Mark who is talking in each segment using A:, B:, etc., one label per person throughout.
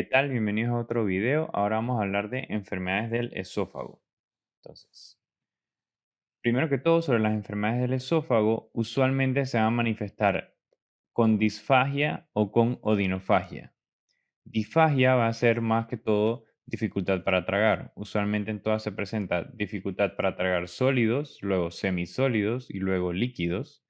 A: ¿Qué tal? Bienvenidos a otro video. Ahora vamos a hablar de enfermedades del esófago. Entonces, primero que todo, sobre las enfermedades del esófago, usualmente se van a manifestar con disfagia o con odinofagia. Disfagia va a ser más que todo dificultad para tragar. Usualmente en todas se presenta dificultad para tragar sólidos, luego semisólidos y luego líquidos.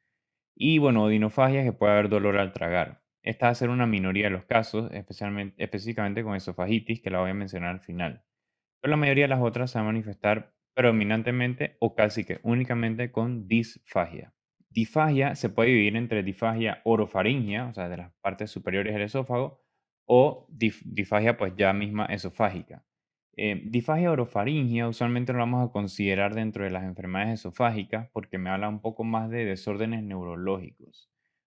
A: Y bueno, odinofagia, que puede haber dolor al tragar. Esta va a ser una minoría de los casos, específicamente con esofagitis, que la voy a mencionar al final. Pero la mayoría de las otras se van a manifestar predominantemente o casi que únicamente con disfagia. Disfagia se puede dividir entre disfagia orofaringia, o sea, de las partes superiores del esófago, o disfagia pues ya misma esofágica. Disfagia orofaringia usualmente lo vamos a considerar dentro de las enfermedades esofágicas porque me habla un poco más de desórdenes neurológicos.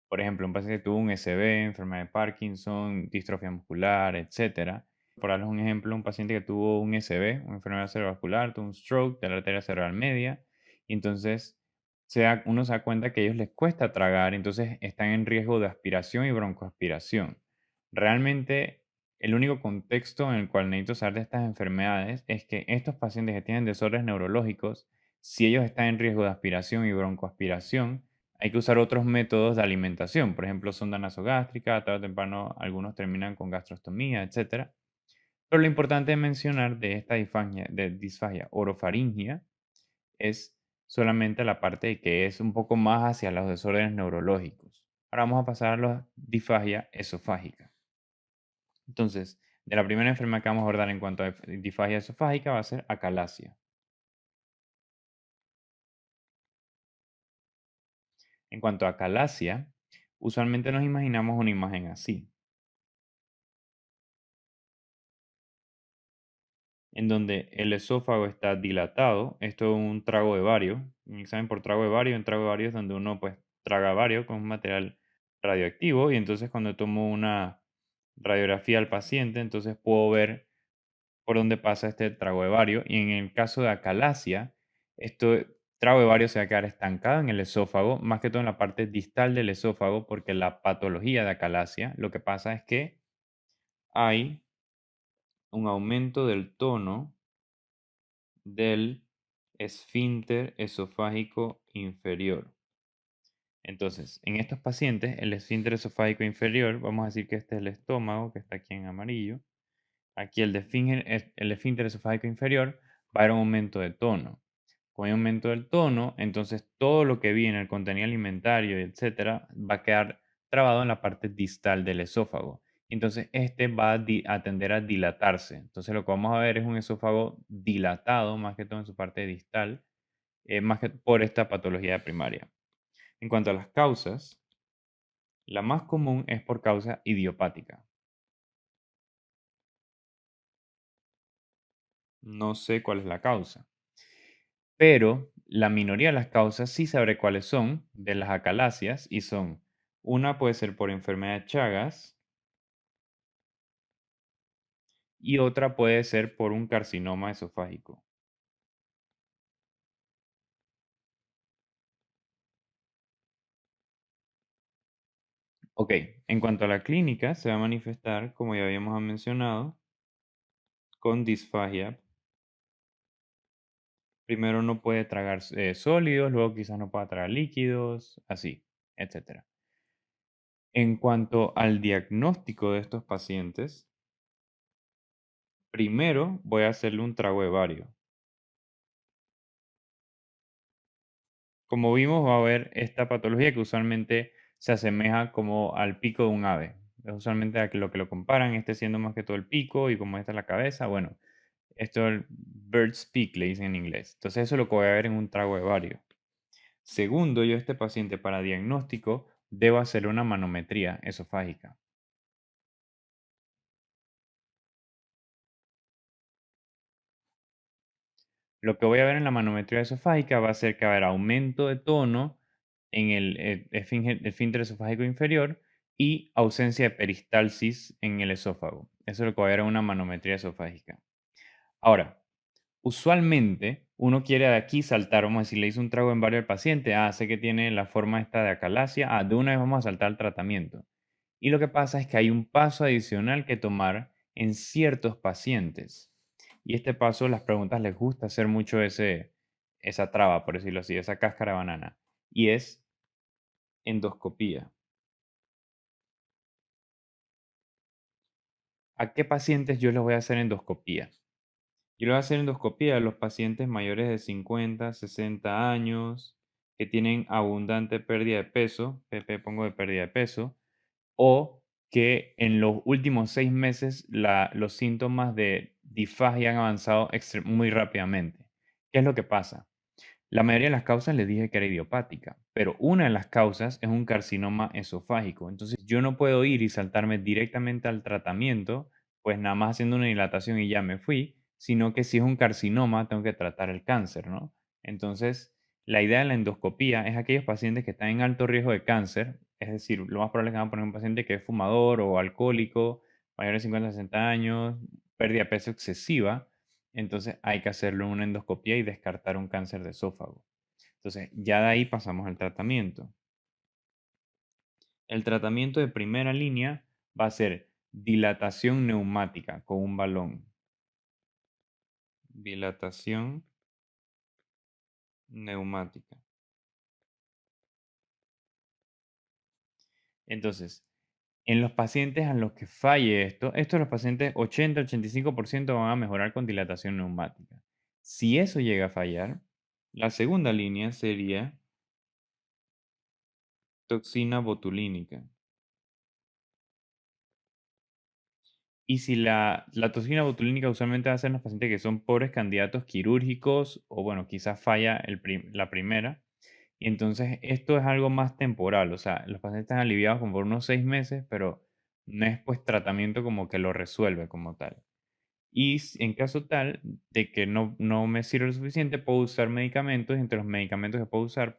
A: Por ejemplo, un paciente que tuvo un SB, enfermedad de Parkinson, distrofia muscular, etcétera. Por darles un ejemplo, un paciente que tuvo un SB, una enfermedad cerebrovascular, tuvo un stroke de la arteria cerebral media, y entonces uno se da cuenta que a ellos les cuesta tragar, entonces están en riesgo de aspiración y broncoaspiración. Realmente, el único contexto en el cual necesito saber de estas enfermedades es que estos pacientes que tienen desórdenes neurológicos, si ellos están en riesgo de aspiración y broncoaspiración, hay que usar otros métodos de alimentación, por ejemplo, sonda nasogástrica, tarde o temprano algunos terminan con gastrostomía, etcétera. Pero lo importante de mencionar de esta disfagia orofaringia es solamente la parte de que es un poco más hacia los desórdenes neurológicos. Ahora vamos a pasar a la disfagia esofágica. Entonces, de la primera enfermedad que vamos a abordar en cuanto a disfagia esofágica va a ser acalasia. En cuanto a acalasia, usualmente nos imaginamos una imagen así, en donde el esófago está dilatado. Esto es un trago de bario. Un examen por trago de bario, un trago de bario es donde uno pues traga bario con un material radioactivo y entonces cuando tomo una radiografía al paciente, entonces puedo ver por dónde pasa este trago de bario. Y en el caso de acalasia, este trago de bario se va a quedar estancado en el esófago, más que todo en la parte distal del esófago, porque la patología de acalasia, lo que pasa es que hay un aumento del tono del esfínter esofágico inferior. Entonces, en estos pacientes, el esfínter esofágico inferior, vamos a decir que este es el estómago, que está aquí en amarillo. Aquí el esfínter esofágico inferior va a haber un aumento de tono. Con el aumento del tono, entonces todo lo que viene, el contenido alimentario, etcétera, va a quedar trabado en la parte distal del esófago. Entonces, este va a tender a dilatarse. Entonces, lo que vamos a ver es un esófago dilatado, más que todo en su parte distal, más que por esta patología primaria. En cuanto a las causas, la más común es por causa idiopática. No sé cuál es la causa, pero la minoría de las causas sí sabré cuáles son de las acalasias y son, una puede ser por enfermedad de Chagas y otra puede ser por un carcinoma esofágico. Ok, en cuanto a la clínica, se va a manifestar, como ya habíamos mencionado, con disfagia. Primero no puede tragar sólidos, luego quizás no pueda tragar líquidos, así, etcétera. En cuanto al diagnóstico de estos pacientes, primero voy a hacerle un trago de bario. Como vimos, va a haber esta patología que usualmente se asemeja como al pico de un ave. Es usualmente a lo que lo comparan, este siendo más que todo el pico y como esta es la cabeza, bueno, esto es el bird's peak, le dicen en inglés. Entonces eso es lo que voy a ver en un trago de bario. Segundo, yo a este paciente para diagnóstico debo hacerle una manometría esofágica. Lo que voy a ver en la manometría esofágica va a ser que va a haber aumento de tono en el esfínter esofágico inferior y ausencia de peristalsis en el esófago. Eso es lo que va a ver en una manometría esofágica. Ahora, usualmente uno quiere de aquí saltar, vamos a decir, le hizo un trago en bario al paciente, sé que tiene la forma esta de acalasia, de una vez vamos a saltar al tratamiento. Y lo que pasa es que hay un paso adicional que tomar en ciertos pacientes. Y este paso, las preguntas les gusta hacer mucho esa traba, por decirlo así, esa cáscara de banana. Y es endoscopía. ¿A qué pacientes yo les voy a hacer endoscopía? Yo les voy a hacer endoscopía a los pacientes mayores de 50, 60 años, que tienen abundante pérdida de peso, PP pongo de pérdida de peso, o que en los últimos 6 meses los síntomas de disfagia han avanzado muy rápidamente. ¿Qué es lo que pasa? La mayoría de las causas les dije que era idiopática, pero una de las causas es un carcinoma esofágico. Entonces yo no puedo ir y saltarme directamente al tratamiento, pues nada más haciendo una dilatación y ya me fui, sino que si es un carcinoma tengo que tratar el cáncer, ¿no? Entonces la idea de la endoscopía es aquellos pacientes que están en alto riesgo de cáncer, es decir, lo más probable es que van a poner un paciente que es fumador o alcohólico, mayor de 50 60 años, pérdida de peso excesiva, entonces hay que hacerle una endoscopia y descartar un cáncer de esófago. Entonces ya de ahí pasamos al tratamiento. El tratamiento de primera línea va a ser dilatación neumática con un balón. Dilatación neumática. Entonces, en los pacientes a los que falle estos los pacientes 80-85% van a mejorar con dilatación neumática. Si eso llega a fallar, la segunda línea sería toxina botulínica. Y si la toxina botulínica usualmente va a ser en los pacientes que son pobres candidatos quirúrgicos o bueno, quizás falla la primera. Y entonces esto es algo más temporal, o sea, los pacientes están aliviados como por unos 6 meses, pero no es pues tratamiento como que lo resuelve como tal. Y en caso tal de que no me sirve lo suficiente, puedo usar medicamentos. Y entre los medicamentos que puedo usar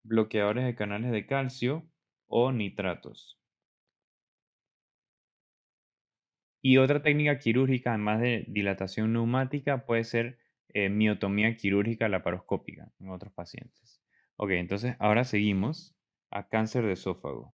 A: bloqueadores de canales de calcio o nitratos. Y otra técnica quirúrgica, además de dilatación neumática, puede ser miotomía quirúrgica laparoscópica en otros pacientes. Ok, entonces ahora seguimos a cáncer de esófago.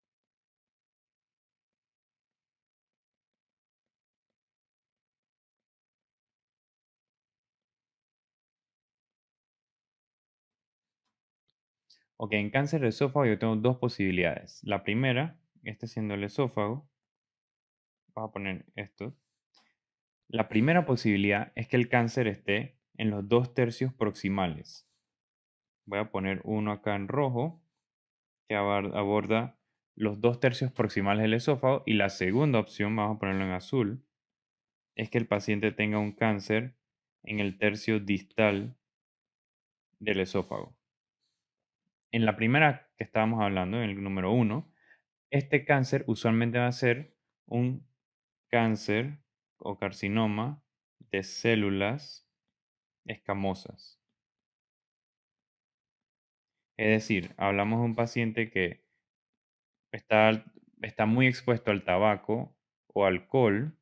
A: Ok, en cáncer de esófago yo tengo dos posibilidades. La primera, este siendo el esófago, vamos a poner esto. La primera posibilidad es que el cáncer esté en los 2 tercios proximales. Voy a poner uno acá en rojo que aborda los 2 tercios proximales del esófago, y la segunda opción, vamos a ponerlo en azul, es que el paciente tenga un cáncer en el tercio distal del esófago. En la primera que estábamos hablando, en el número 1, este cáncer usualmente va a ser un cáncer o carcinoma de células escamosas. Es decir, hablamos de un paciente que está, está muy expuesto al tabaco o alcohol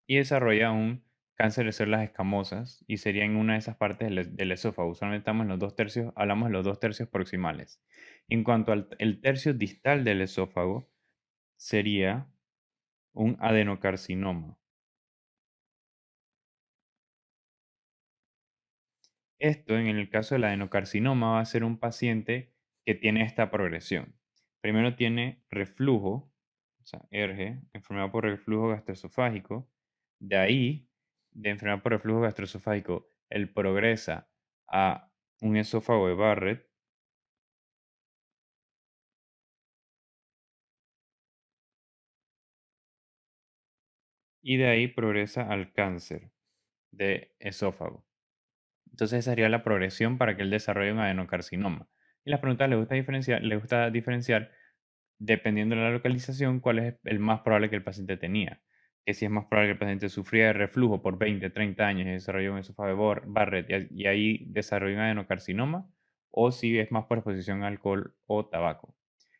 A: y desarrolla un cáncer de células escamosas y sería en una de esas partes del esófago. Usualmente estamos en los 2 tercios, hablamos de los 2 tercios proximales. En cuanto al el tercio distal del esófago, sería un adenocarcinoma. Esto, en el caso del adenocarcinoma, va a ser un paciente que tiene esta progresión. Primero tiene reflujo, o sea, ERGE, enfermedad por reflujo gastroesofágico. De ahí, de enfermedad por reflujo gastroesofágico, él progresa a un esófago de Barrett y de ahí progresa al cáncer de esófago. Entonces esa sería la progresión para que él desarrolle un adenocarcinoma. Y las preguntas le gusta diferenciar dependiendo de la localización, cuál es el más probable que el paciente tenía. Que si es más probable que el paciente sufría de reflujo por 20, 30 años y desarrolló un esófago de Barrett y ahí desarrolló un adenocarcinoma, o si es más por exposición a alcohol o tabaco.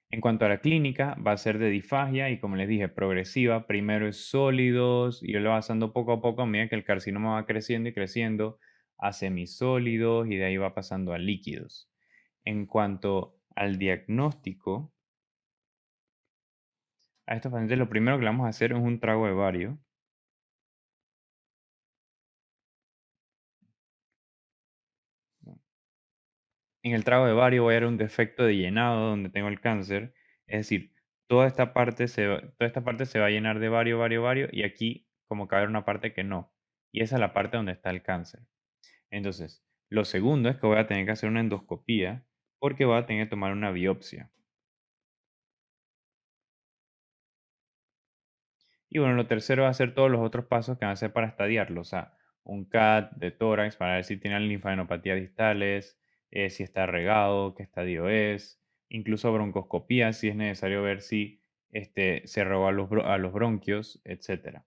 A: En cuanto a la clínica, va a ser de disfagia y como les dije, progresiva. Primero es sólidos y lo va pasando poco a poco a medida que el carcinoma va creciendo y creciendo a semisólidos y de ahí va pasando a líquidos. En cuanto al diagnóstico, A estos pacientes lo primero que le vamos a hacer es un trago de bario. En el trago de bario voy a dar un defecto de llenado donde tengo el cáncer, es decir, toda esta parte se va a llenar de bario, bario, bario, y aquí como que va a haber una parte que no. Y esa es la parte donde está el cáncer. Entonces, lo segundo es que voy a tener que hacer una endoscopía porque voy a tener que tomar una biopsia. Y bueno, lo tercero va a ser todos los otros pasos que van a hacer para estadiarlo, o sea, un CAT de tórax para ver si tiene linfadenopatía distales, si está regado, qué estadio es, incluso broncoscopía si es necesario ver si se regó a los bronquios, etc.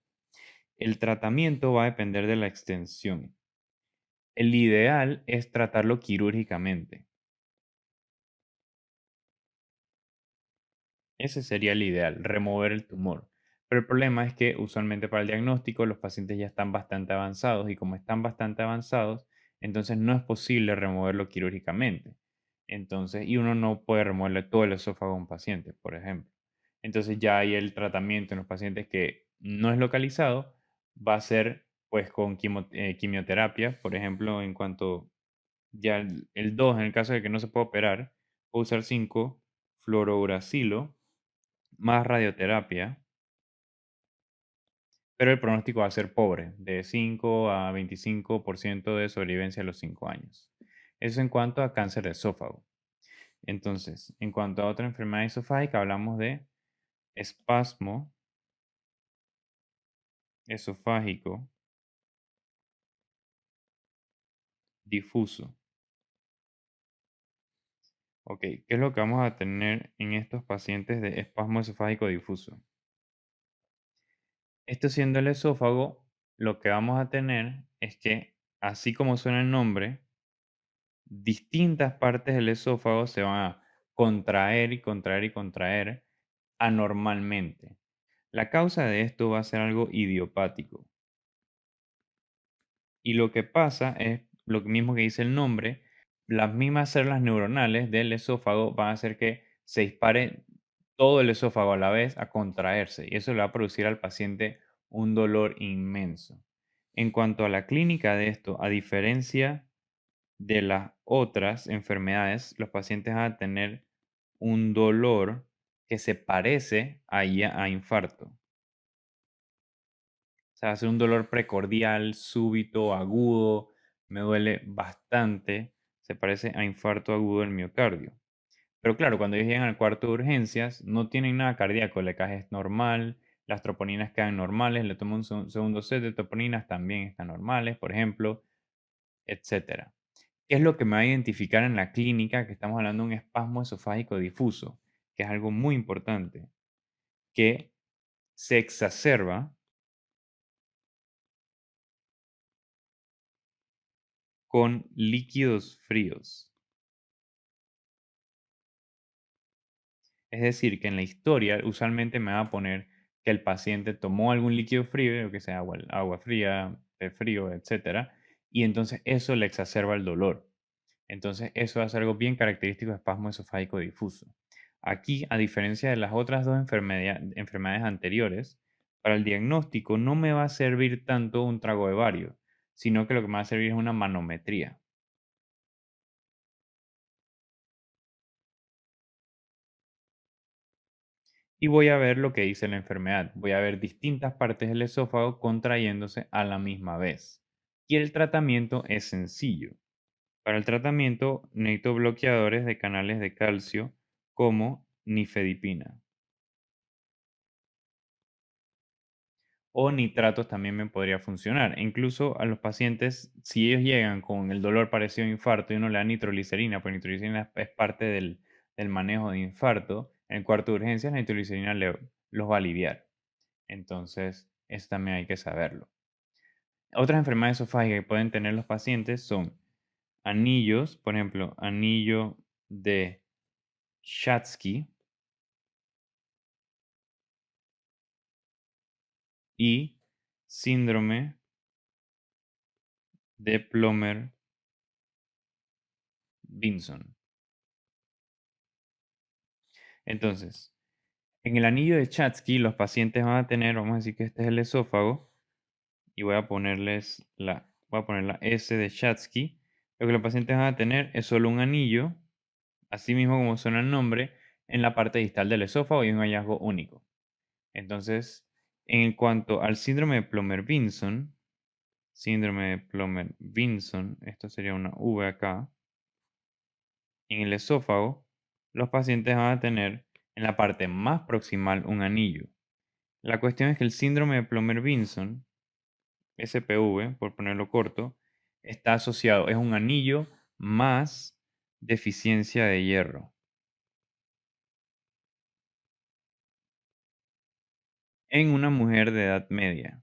A: El tratamiento va a depender de la extensión. El ideal es tratarlo quirúrgicamente. Ese sería el ideal, remover el tumor. Pero el problema es que usualmente para el diagnóstico los pacientes ya están bastante avanzados y como están bastante avanzados, entonces no es posible removerlo quirúrgicamente. Entonces, y uno no puede removerle todo el esófago a un paciente, por ejemplo. Entonces ya hay el tratamiento en los pacientes que no es localizado, va a ser pues con quimioterapia, por ejemplo, en cuanto ya el 2 en el caso de que no se pueda operar, puedo usar 5 fluorouracilo más radioterapia, pero el pronóstico va a ser pobre, de 5 a 25% de sobrevivencia a los 5 años. Eso en cuanto a cáncer de esófago. Entonces, en cuanto a otra enfermedad esofágica, hablamos de espasmo esofágico difuso. Ok, ¿qué es lo que vamos a tener en estos pacientes de espasmo esofágico difuso? Esto siendo el esófago, lo que vamos a tener es que, así como suena el nombre, distintas partes del esófago se van a contraer y contraer y contraer anormalmente. La causa de esto va a ser algo idiopático. Y lo que pasa es lo mismo que dice el nombre, las mismas células neuronales del esófago van a hacer que se dispare todo el esófago a la vez a contraerse y eso le va a producir al paciente un dolor inmenso. En cuanto a la clínica de esto, a diferencia de las otras enfermedades, los pacientes van a tener un dolor que se parece a infarto. O sea, va a ser un dolor precordial, súbito, agudo, me duele bastante, se parece a infarto agudo del miocardio. Pero claro, cuando ellos llegan al cuarto de urgencias, no tienen nada cardíaco, el EKG es normal, las troponinas quedan normales, le toman un segundo set de troponinas, también están normales, por ejemplo, etcétera. ¿Qué es lo que me va a identificar en la clínica que estamos hablando de un espasmo esofágico difuso? Que es algo muy importante, que se exacerba con líquidos fríos. Es decir, que en la historia usualmente me va a poner que el paciente tomó algún líquido frío, que sea agua fría, té frío, etcétera, y entonces eso le exacerba el dolor. Entonces eso es algo bien característico de espasmo esofágico difuso. Aquí, a diferencia de las otras dos enfermedades anteriores, para el diagnóstico no me va a servir tanto un trago de bario, sino que lo que me va a servir es una manometría. Y voy a ver lo que dice la enfermedad. Voy a ver distintas partes del esófago contrayéndose a la misma vez. Y el tratamiento es sencillo. Para el tratamiento necesito bloqueadores de canales de calcio como nifedipina. O nitratos también me podría funcionar. E incluso a los pacientes, si ellos llegan con el dolor parecido a infarto y uno le da nitroglicerina, pues nitroglicerina es parte del manejo de infarto, en el cuarto de urgencias la nitroglicerina los va a aliviar. Entonces, eso también hay que saberlo. Otras enfermedades esofágicas que pueden tener los pacientes son anillos, por ejemplo, anillo de Schatzky y síndrome de Plummer-Vinson. Entonces, En el anillo de Chatsky, los pacientes van a tener, vamos a decir que este es el esófago, y voy a poner la S de Chatsky. Lo que los pacientes van a tener es solo un anillo, así mismo como suena el nombre, en la parte distal del esófago y un hallazgo único. Entonces, en cuanto al síndrome de Plummer-Vinson, esto sería una V acá, en el esófago, los pacientes van a tener en la parte más proximal un anillo. La cuestión es que el síndrome de Plummer-Vinson, SPV, por ponerlo corto, está asociado, es un anillo más deficiencia de hierro. En una mujer de edad media,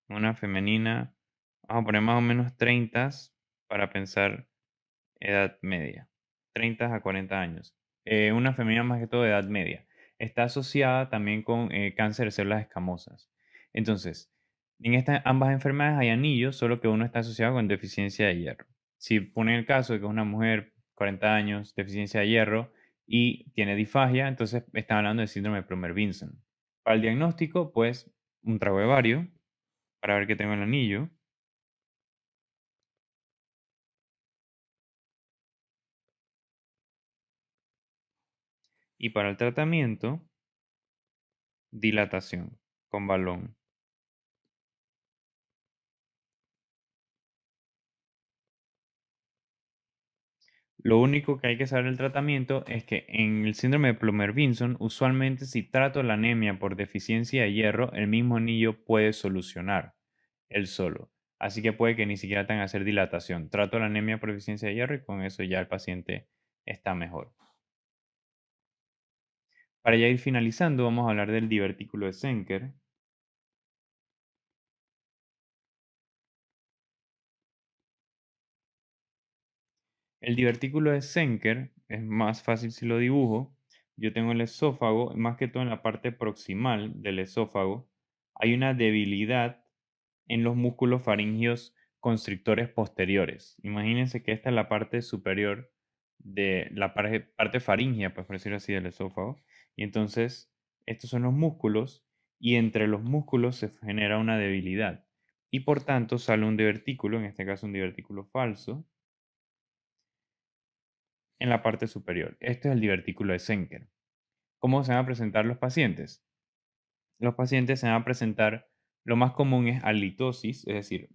A: una femenina, vamos a poner más o menos 30 para pensar edad media, 30 a 40 años. Una femenina más que todo de edad media. Está asociada también con cáncer de células escamosas. Entonces, en estas ambas enfermedades hay anillos, solo que uno está asociado con deficiencia de hierro. Si ponen el caso de que es una mujer, 40 años, deficiencia de hierro y tiene disfagia, entonces están hablando de síndrome de Plummer-Vinson. Para el diagnóstico, pues, un trago de bario para ver que tengo el anillo. Y para el tratamiento, dilatación con balón. Lo único que hay que saber del tratamiento es que en el síndrome de Plummer-Vinson, usualmente si trato la anemia por deficiencia de hierro, el mismo anillo puede solucionar él solo. Así que puede que ni siquiera tenga que hacer dilatación. Trato la anemia por deficiencia de hierro y con eso ya el paciente está mejor. Para ya ir finalizando, vamos a hablar del divertículo de Zenker. El divertículo de Zenker es más fácil si lo dibujo. Yo tengo el esófago, más que todo en la parte proximal del esófago, hay una debilidad en los músculos faringios constrictores posteriores. Imagínense que esta es la parte superior de la parte faríngea, pues por decirlo así, del esófago. Y entonces, estos son los músculos y entre los músculos se genera una debilidad. Y por tanto sale un divertículo, en este caso un divertículo falso, en la parte superior. Este es el divertículo de Zenker. ¿Cómo se van a presentar los pacientes? Los pacientes se van a presentar, lo más común es halitosis, es decir,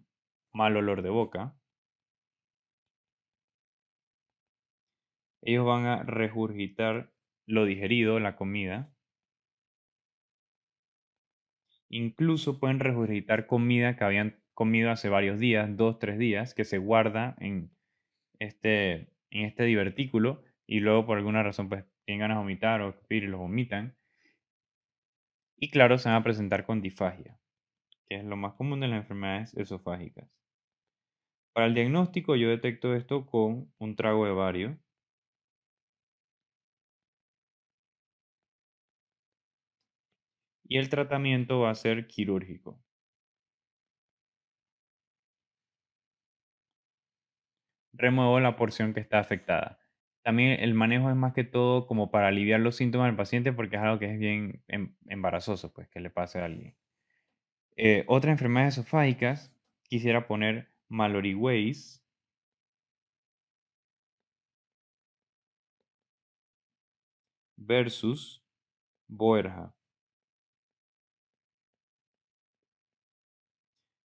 A: mal olor de boca. Ellos van a regurgitar lo digerido, la comida. Incluso pueden regurgitar comida que habían comido hace varios días, 2, 3 días, que se guarda en este divertículo y luego por alguna razón pues tienen ganas de vomitar o expir y los vomitan. Y claro, se van a presentar con disfagia, que es lo más común de las enfermedades esofágicas. Para el diagnóstico yo detecto esto con un trago de bario y el tratamiento va a ser quirúrgico. Remuevo la porción que está afectada. También el manejo es más que todo como para aliviar los síntomas del paciente porque es algo que es bien embarazoso, pues que le pase a alguien. Otras enfermedades esofágicas, quisiera poner Mallory Weiss versus Boerhaave.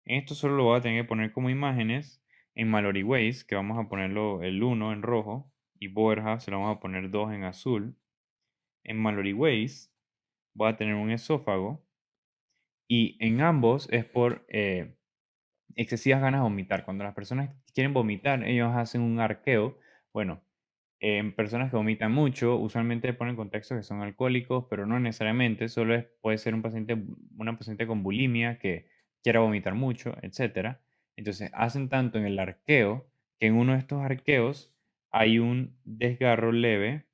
A: En esto solo lo voy a tener que poner como imágenes. En Mallory Weiss, que vamos a ponerlo el 1 en rojo, y Boerhaave se lo vamos a poner 2 en azul. En Mallory Weiss voy a tener un esófago y en ambos es por excesivas ganas de vomitar. Cuando las personas quieren vomitar, ellos hacen un arqueo. Bueno, en personas que vomitan mucho, usualmente ponen contextos que son alcohólicos, pero no necesariamente, solo puede ser una paciente con bulimia que quiera vomitar mucho, etcétera. Entonces, hacen tanto en el arqueo que en uno de estos arqueos hay un desgarro leve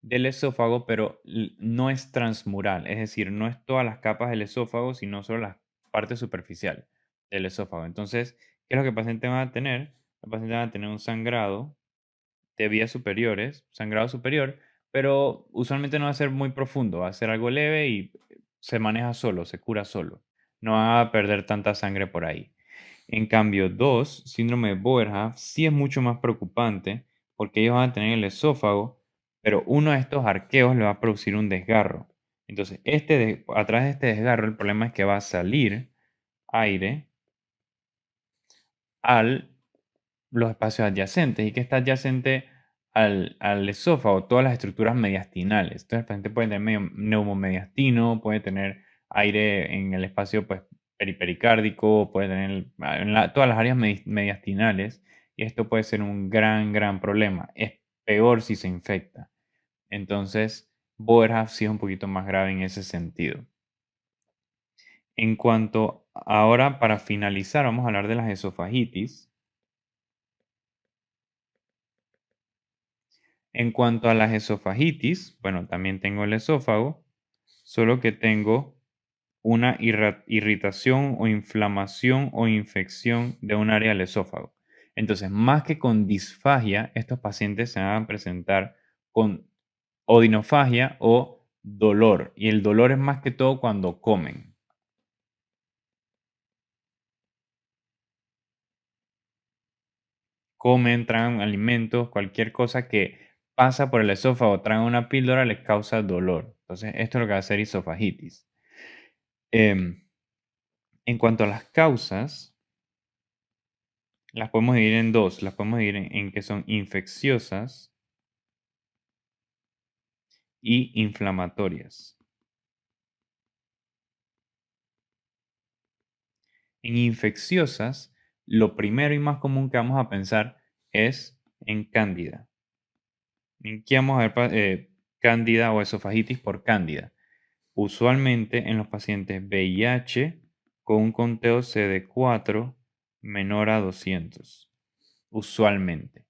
A: del esófago, pero no es transmural, es decir, no es todas las capas del esófago, sino solo la parte superficial del esófago. Entonces, ¿qué es lo que el paciente va a tener? El paciente va a tener un sangrado de vías superiores, sangrado superior, pero usualmente no va a ser muy profundo, va a ser algo leve y se maneja solo, se cura solo. No va a perder tanta sangre por ahí. En cambio, 2, síndrome de Boerhaave, sí es mucho más preocupante porque ellos van a tener el esófago, pero uno de estos arqueos le va a producir un desgarro. Entonces, atrás de este desgarro, el problema es que va a salir aire a los espacios adyacentes. ¿Y que está adyacente al esófago? Todas las estructuras mediastinales. Entonces, el paciente puede tener neumomediastino, puede tener aire en el espacio pues, peripericárdico, puede tener todas las áreas mediastinales. Y esto puede ser un gran problema. Es peor si se infecta. Entonces, Boerhaave sí es un poquito más grave en ese sentido. En cuanto, ahora para finalizar, vamos a hablar de las esofagitis. En cuanto a las esofagitis, bueno, también tengo el esófago, solo que tengo una irritación o inflamación o infección de un área del esófago. Entonces, más que con disfagia, estos pacientes se van a presentar con odinofagia o dolor. Y el dolor es más que todo cuando comen. Comen, tragan alimentos, cualquier cosa que pasa por el esófago, tragan una píldora, les causa dolor. Entonces, esto es lo que va a hacer esofagitis. Em, en cuanto a las causas, las podemos dividir en dos. Las podemos dividir en que son infecciosas y inflamatorias. En infecciosas, lo primero y más común que vamos a pensar es en cándida. ¿En qué vamos a ver cándida o esofagitis por cándida? Usualmente en los pacientes VIH con un conteo CD4 menor a 200. Usualmente.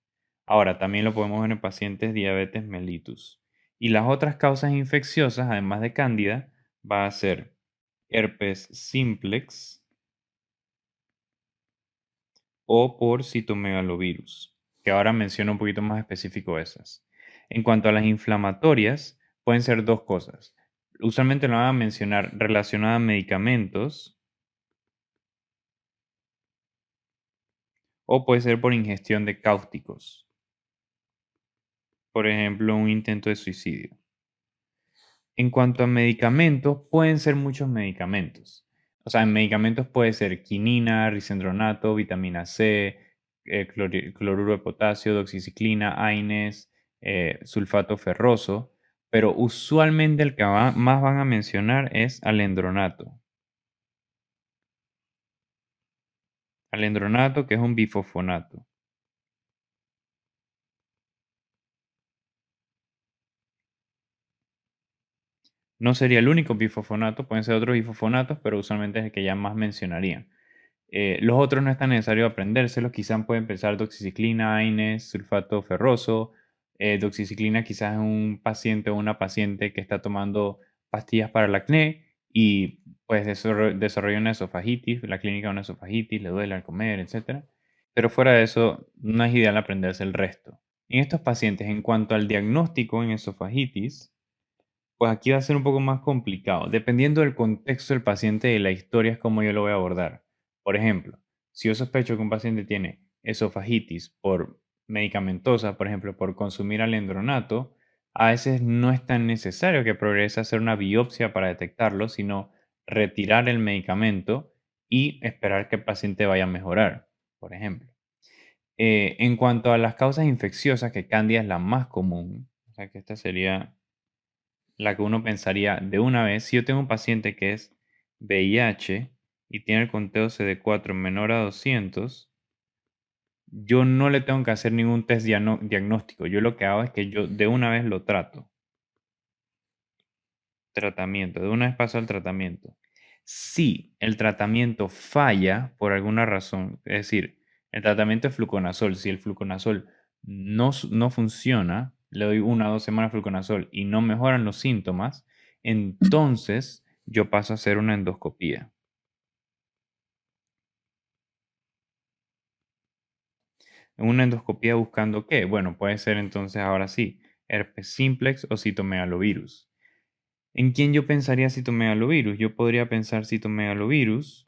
A: Ahora, también lo podemos ver en pacientes diabetes mellitus. Y las otras causas infecciosas, además de cándida, va a ser herpes simplex o por citomegalovirus, que ahora menciono un poquito más específico esas. En cuanto a las inflamatorias, pueden ser dos cosas. Usualmente lo van a mencionar relacionadas a medicamentos o puede ser por ingestión de cáusticos. Por ejemplo, un intento de suicidio. En cuanto a medicamentos, pueden ser muchos medicamentos. O sea, en medicamentos puede ser quinina, risendronato, vitamina C, cloruro de potasio, doxiciclina, AINES, sulfato ferroso, pero usualmente el que más van a mencionar es alendronato. Alendronato, que es un bifosfonato. No sería el único bifosfonato, pueden ser otros bifosfonatos, pero usualmente es el que ya más mencionarían. Los otros no es tan necesario aprendérselos, quizás puede empezar doxiciclina, AINES, sulfato ferroso. Doxiciclina quizás es un paciente o una paciente que está tomando pastillas para el acné y pues desarrolla una esofagitis, la clínica de una esofagitis, le duele al comer, etc. Pero fuera de eso, no es ideal aprenderse el resto. En estos pacientes, en cuanto al diagnóstico en esofagitis, pues aquí va a ser un poco más complicado. Dependiendo del contexto del paciente y la historia es como yo lo voy a abordar. Por ejemplo, si yo sospecho que un paciente tiene esofagitis por medicamentosa, por ejemplo, por consumir alendronato, a veces no es tan necesario que progrese a hacer una biopsia para detectarlo, sino retirar el medicamento y esperar que el paciente vaya a mejorar, por ejemplo. En cuanto a las causas infecciosas, que Candida es la más común, o sea que esta sería la que uno pensaría de una vez, si yo tengo un paciente que es VIH y tiene el conteo CD4 menor a 200, yo no le tengo que hacer ningún test diagnóstico. Yo lo que hago es que yo de una vez lo trato. Tratamiento, de una vez paso al tratamiento. Si el tratamiento falla por alguna razón, es decir, el tratamiento de fluconazol, si el fluconazol no funciona, le doy 1 o 2 semanas de fluconazol y no mejoran los síntomas, entonces yo paso a hacer una endoscopía. Una endoscopía buscando qué? Bueno, puede ser entonces ahora sí, herpes simplex o citomegalovirus. ¿En quién yo pensaría citomegalovirus? Yo podría pensar citomegalovirus,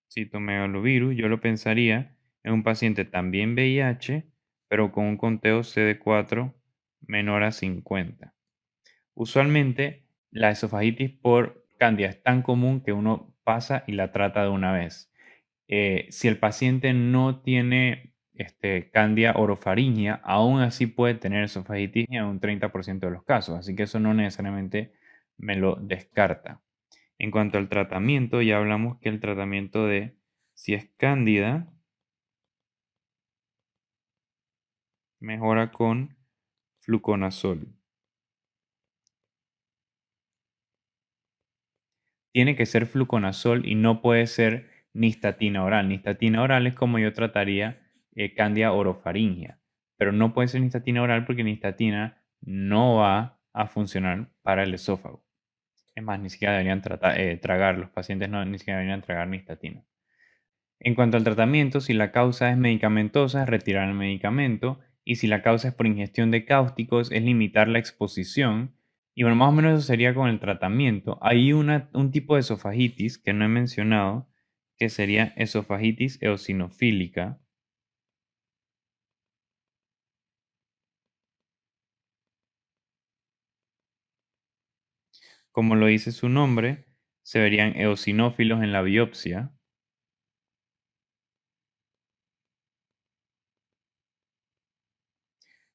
A: yo lo pensaría en un paciente también VIH, pero con un conteo CD4 menor a 50. Usualmente, la esofagitis por Candida es tan común que uno pasa y la trata de una vez. Si el paciente no tiene Candida orofaringia, aún así puede tener esofagitis en un 30% de los casos, así que eso no necesariamente me lo descarta. En cuanto al tratamiento, ya hablamos que el tratamiento de si es Cándida mejora con fluconazol. Tiene que ser fluconazol y no puede ser nistatina oral. Nistatina oral es como yo trataría Candida orofaringia, pero no puede ser nistatina oral porque nistatina no va a funcionar para el esófago. Es más, ni siquiera deberían tragar, los pacientes ni siquiera deberían tragar nistatina. En cuanto al tratamiento, si la causa es medicamentosa, es retirar el medicamento, y si la causa es por ingestión de cáusticos, es limitar la exposición. Y bueno, más o menos eso sería con el tratamiento. Hay un tipo de esofagitis que no he mencionado, que sería esofagitis eosinofílica. Como lo dice su nombre, se verían eosinófilos en la biopsia.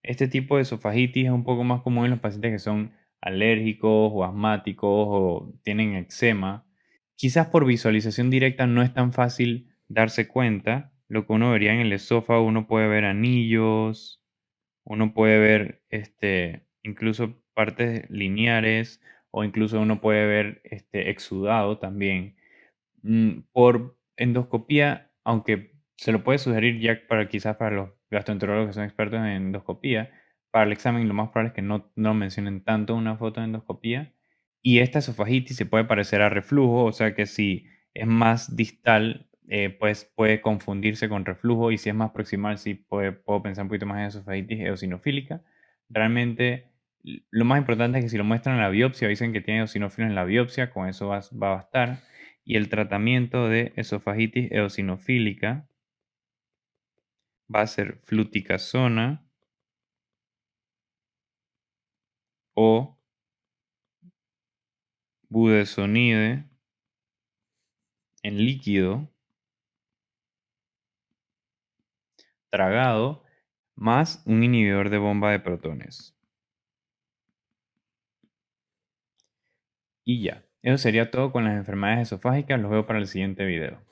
A: Este tipo de esofagitis es un poco más común en los pacientes que son alérgicos o asmáticos o tienen eczema. Quizás por visualización directa no es tan fácil darse cuenta. Lo que uno vería en el esófago, uno puede ver anillos, uno puede ver incluso partes lineares o incluso uno puede ver exudado también. Por endoscopía, aunque se lo puede sugerir ya para quizás para los gastroenterólogos que son expertos en endoscopía, para el examen lo más probable es que no mencionen tanto una foto de endoscopía. Y esta esofagitis se puede parecer a reflujo, o sea que si es más distal, pues puede confundirse con reflujo, y si es más proximal, sí puedo pensar un poquito más en esofagitis eosinofílica. Realmente, lo más importante es que si lo muestran en la biopsia, dicen que tiene eosinófilos en la biopsia, con eso va a bastar. Y el tratamiento de esofagitis eosinofílica va a ser fluticasona o budesonide en líquido tragado más un inhibidor de bomba de protones. Y ya, eso sería todo con las enfermedades esofágicas. Los veo para el siguiente video.